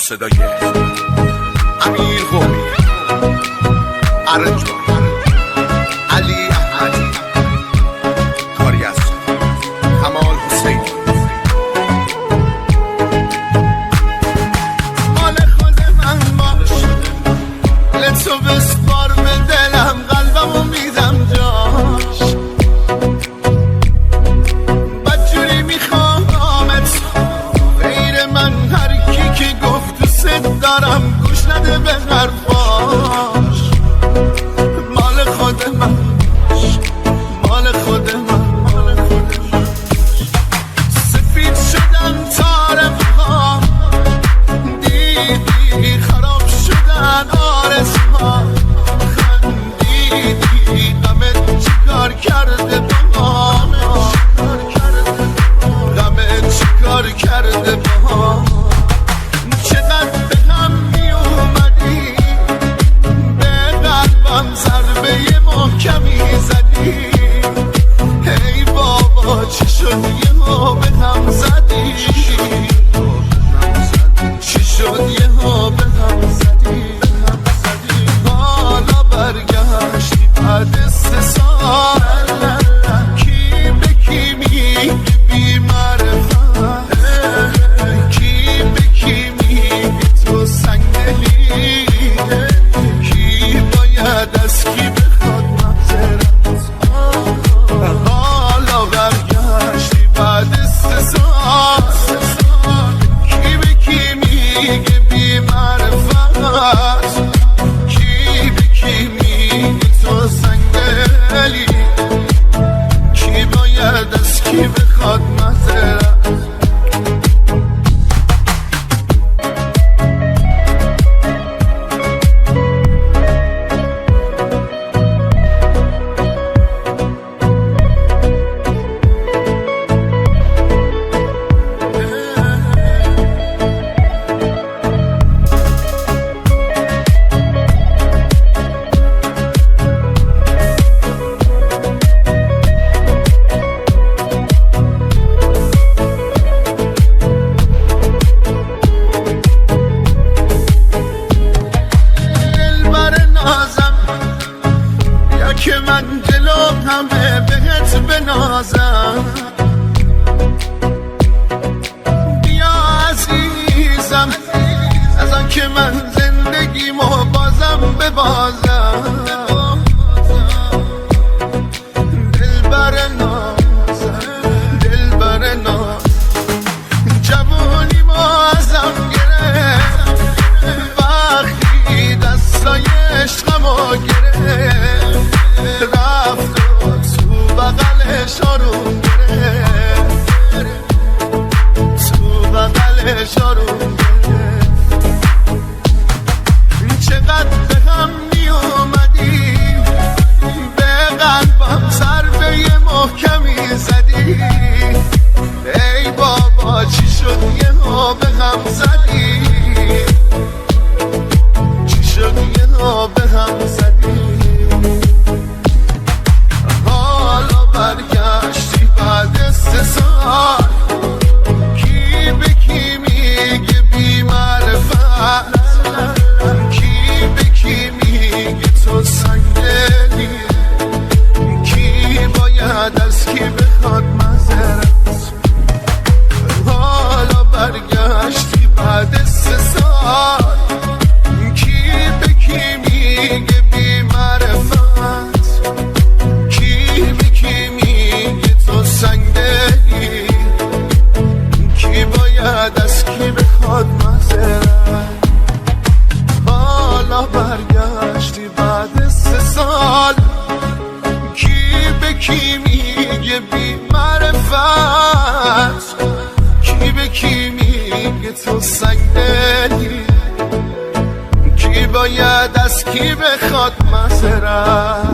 صدای امیر قومی، ارنج علی احمدی، کاری از کمال حسینی. مال خود من باش، لطفو بسپار به دلم، قلبمو میدم جاش. بدجوری میخوامت غیر من، هر کی که گفت دوست دارم گوش نده به حرفاش. مال خود من باش، مال خود من، مال خود من. سفید شدن طارم‌ها، دیدی خراب شدن آرزوها، خندیدی غمت چیکار کرده با ما، غمت چیکار کرده با ما. چقدر به هم می اومدی، به قلبم ضربه محکمی زدی. ای بابا چی شد یهو به هم زدی، چی شد یهو به هم زدی. حالا برگشتی بعد 3 سال، کی به کی میگه بی معرفت، کی به کی میگه تو سنگدلی، کی باید از کی بخواد معذرت. حالا برگشتی بعد 3 سال، کی به کی میگه بی معرفت، کی به کی میگه تو سنگدلی، کی باید از کی بخواد معذرت. که من جلو همه بهت بنازم، بیا عزیزم از آن که من زندگیمو بازم ببازم. دلبر نازم، دلبر نازم، جوونیمو ازم گرفت وقتی دستای عشقمو گرفت، رفت و تو بغلش آروم گرفت، تو بغلش آروم گرفت. چقدر به هم می اومدی، به قلبم ضربه محکمی زدی. ای بابا چی شد یهو به هم زدی، چی شد یهو به هم زدی. برگشتی بعد 3 سال، کی به کی میگه بی معرفت، کی به کی میگه تو سنگدلی، کی باید از کی بخواد معذرت. حالا برگشتی بعد 3 سال، کی به کی میگه بی معرفت، سنگدلی، کی باید از کی بخواد معذرت. حالا برگشتی بعد 3 سال، کی به کی میگه بی معرفت، کی به کی میگه تو سنگدلی، کی باید از کی بخواد معذرت.